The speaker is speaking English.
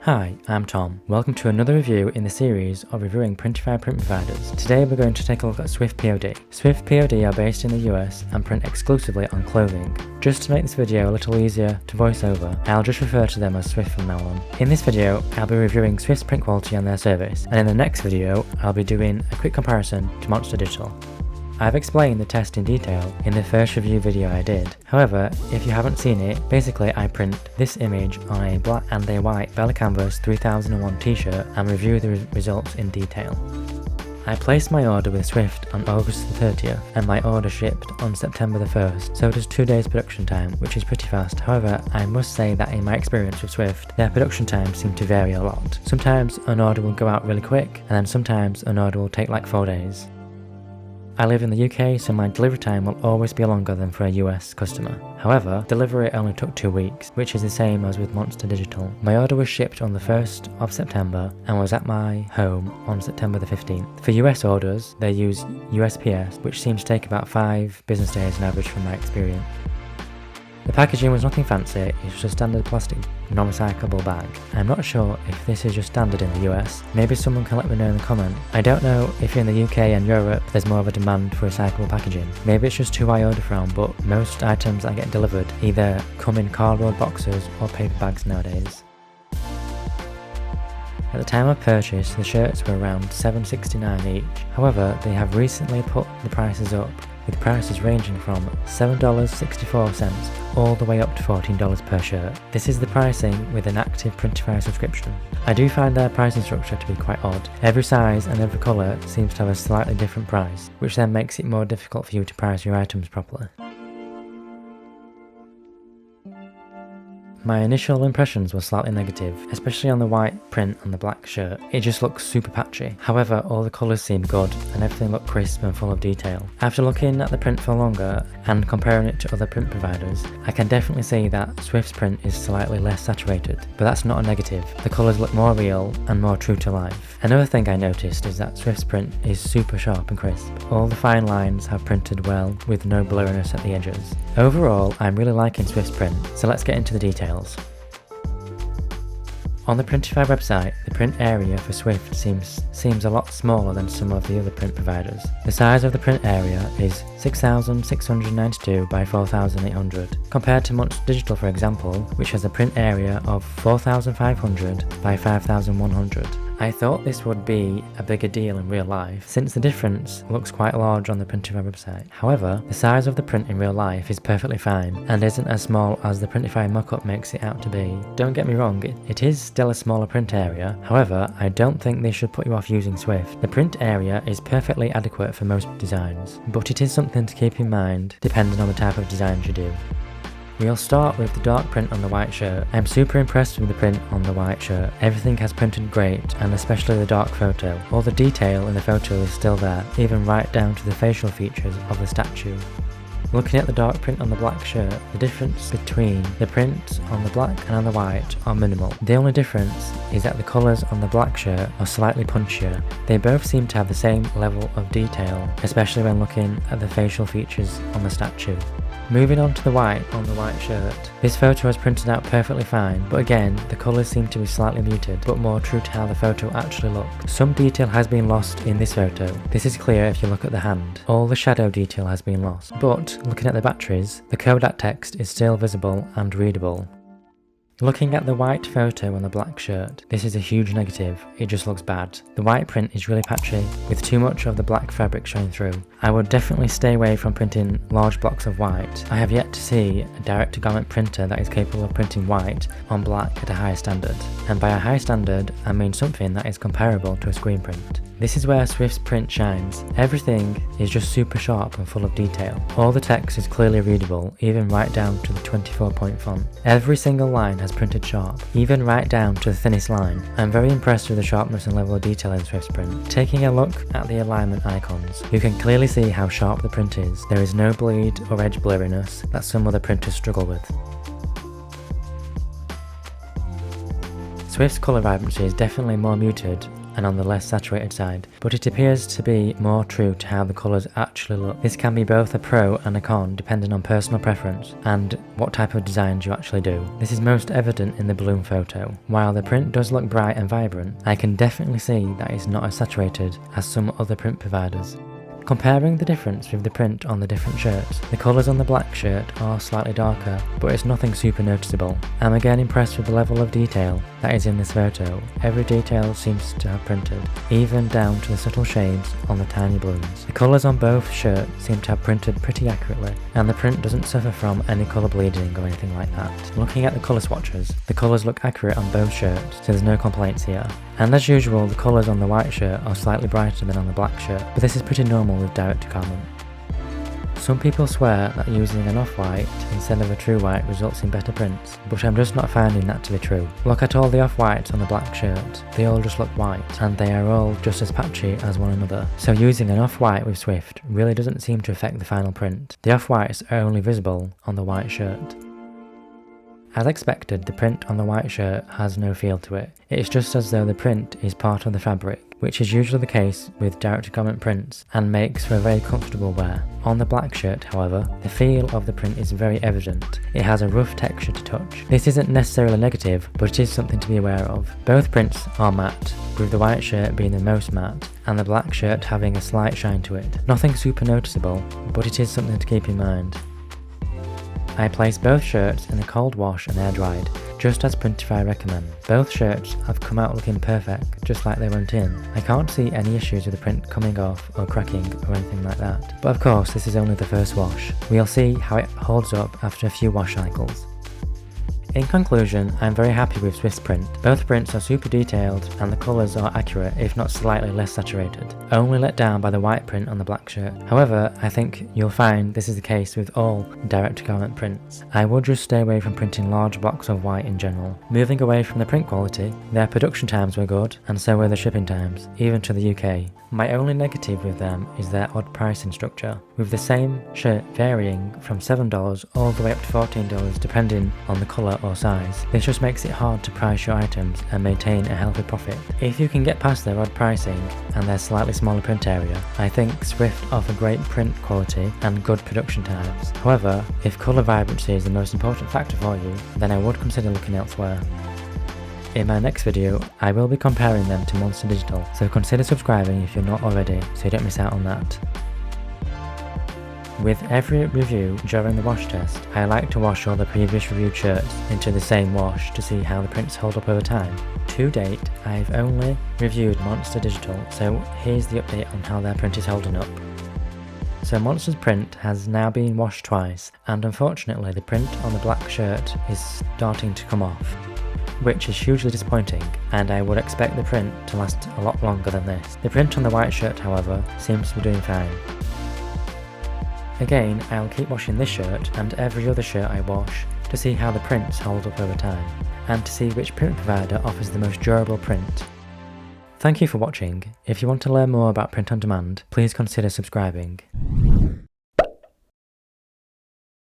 Hi, I'm Tom. Welcome to another review in the series of reviewing Printify print providers. Today we're going to take a look at SwiftPOD. SwiftPOD are based in the US and print exclusively on clothing. Just to make this video a little easier to voice over, I'll just refer to them as Swift from now on. In this video, I'll be reviewing Swift's print quality and their service, and in the next video, I'll be doing a quick comparison to Monster Digital. I've explained the test in detail in the first review video I did. However, if you haven't seen it, basically I print this image on a black and a white Bella Canvas 3001 t-shirt and review the results in detail. I placed my order with Swift on August the 30th and my order shipped on September the 1st, so it was 2 days production time, which is pretty fast. However, I must say that in my experience with Swift, their production times seem to vary a lot. Sometimes an order will go out really quick, and then sometimes an order will take like 4 days. I live in the UK, so my delivery time will always be longer than for a US customer. However, delivery only took 2 weeks, which is the same as with Monster Digital. My order was shipped on the 1st of September and was at my home on September the 15th. For US orders, they use USPS, which seems to take about 5 business days on average from my experience. The packaging was nothing fancy, it was just a standard plastic non-recyclable bag. I'm not sure if this is just standard in the US, maybe someone can let me know in the comment. I don't know if in the UK and Europe there's more of a demand for recyclable packaging. Maybe it's just who I order from, but most items I get delivered either come in cardboard boxes or paper bags nowadays. At the time of purchase, the shirts were around $7.69 each. However, they have recently put the prices up, with prices ranging from $7.64 all the way up to $14 per shirt. This is the pricing with an active Printify subscription. I do find their pricing structure to be quite odd. Every size and every colour seems to have a slightly different price, which then makes it more difficult for you to price your items properly. My initial impressions were slightly negative, especially on the white print on the black shirt. It just looks super patchy. However, all the colours seemed good and everything looked crisp and full of detail. After looking at the print for longer and comparing it to other print providers, I can definitely see that Swift's print is slightly less saturated, but that's not a negative. The colours look more real and more true to life. Another thing I noticed is that Swift's print is super sharp and crisp. All the fine lines have printed well with no blurriness at the edges. Overall, I'm really liking Swift's print, so let's get into the details. On the Printify website, the print area for Swift seems a lot smaller than some of the other print providers. The size of the print area is 6,692 by 4,800, compared to Monster Digital, for example, which has a print area of 4,500 by 5,100. I thought this would be a bigger deal in real life, since the difference looks quite large on the Printify website. However, the size of the print in real life is perfectly fine, and isn't as small as the Printify mockup makes it out to be. Don't get me wrong, it is still a smaller print area. However, I don't think this should put you off using Swift. The print area is perfectly adequate for most designs, but it is something to keep in mind depending on the type of designs you do. We'll start with the dark print on the white shirt. I'm super impressed with the print on the white shirt. Everything has printed great, and especially the dark photo. All the detail in the photo is still there, even right down to the facial features of the statue. Looking at the dark print on the black shirt, the difference between the print on the black and on the white are minimal. The only difference is that the colours on the black shirt are slightly punchier. They both seem to have the same level of detail, especially when looking at the facial features on the statue. Moving on to the white on the white shirt. This photo was printed out perfectly fine, but again, the colours seem to be slightly muted, but more true to how the photo actually looked. Some detail has been lost in this photo. This is clear if you look at the hand. All the shadow detail has been lost, but looking at the batteries, the Kodak text is still visible and readable. Looking at the white photo on the black shirt, this is a huge negative, it just looks bad. The white print is really patchy, with too much of the black fabric showing through. I would definitely stay away from printing large blocks of white. I have yet to see a direct-to-garment printer that is capable of printing white on black at a high standard. And by a high standard, I mean something that is comparable to a screen print. This is where Swift's print shines. Everything is just super sharp and full of detail. All the text is clearly readable, even right down to the 24-point font. Every single line has printed sharp, even right down to the thinnest line. I'm very impressed with the sharpness and level of detail in Swift's print. Taking a look at the alignment icons, you can clearly see how sharp the print is. There is no bleed or edge blurriness that some other printers struggle with. Swift's colour vibrancy is definitely more muted and on the less saturated side, but it appears to be more true to how the colours actually look. This can be both a pro and a con depending on personal preference and what type of designs you actually do. This is most evident in the balloon photo. While the print does look bright and vibrant, I can definitely see that it's not as saturated as some other print providers. Comparing the difference with the print on the different shirts, the colours on the black shirt are slightly darker, but it's nothing super noticeable. I'm again impressed with the level of detail that is in this photo. Every detail seems to have printed, even down to the subtle shades on the tiny balloons. The colours on both shirts seem to have printed pretty accurately, and the print doesn't suffer from any colour bleeding or anything like that. Looking at the colour swatches, the colours look accurate on both shirts, so there's no complaints here. And as usual, the colours on the white shirt are slightly brighter than on the black shirt, but this is pretty normal with direct-to-garment. Some people swear that using an off-white instead of a true white results in better prints, but I'm just not finding that to be true. Look at all the off-whites on the black shirt, they all just look white, and they are all just as patchy as one another. So using an off-white with Swift really doesn't seem to affect the final print. The off-whites are only visible on the white shirt. As expected, the print on the white shirt has no feel to it. It is just as though the print is part of the fabric, which is usually the case with direct-to-garment prints and makes for a very comfortable wear. On the black shirt, however, the feel of the print is very evident. It has a rough texture to touch. This isn't necessarily negative, but it is something to be aware of. Both prints are matte, with the white shirt being the most matte, and the black shirt having a slight shine to it. Nothing super noticeable, but it is something to keep in mind. I placed both shirts in a cold wash and air dried, just as Printify recommend. Both shirts have come out looking perfect, just like they went in. I can't see any issues with the print coming off or cracking or anything like that. But of course, this is only the first wash. We'll see how it holds up after a few wash cycles. In conclusion, I'm very happy with Swift's print. Both prints are super detailed and the colours are accurate if not slightly less saturated, only let down by the white print on the black shirt. However, I think you'll find this is the case with all direct-to-garment prints. I would just stay away from printing large blocks of white in general. Moving away from the print quality, their production times were good and so were the shipping times, even to the UK. My only negative with them is their odd pricing structure, with the same shirt varying from $7 all the way up to $14 depending on the colour or size. This just makes it hard to price your items and maintain a healthy profit. If you can get past their odd pricing and their slightly smaller print area, I think Swift offer great print quality and good production times. However, if colour vibrancy is the most important factor for you, then I would consider looking elsewhere. In my next video, I will be comparing them to Monster Digital, so consider subscribing if you're not already, so you don't miss out on that. With every review during the wash test, I like to wash all the previous reviewed shirts into the same wash to see how the prints hold up over time. To date, I've only reviewed Monster Digital, so here's the update on how their print is holding up. So Monster's print has now been washed twice, and unfortunately the print on the black shirt is starting to come off, which is hugely disappointing, and I would expect the print to last a lot longer than this. The print on the white shirt, however, seems to be doing fine. Again, I will keep washing this shirt and every other shirt I wash to see how the prints hold up over time, and to see which print provider offers the most durable print. Thank you for watching. If you want to learn more about print on demand, please consider subscribing.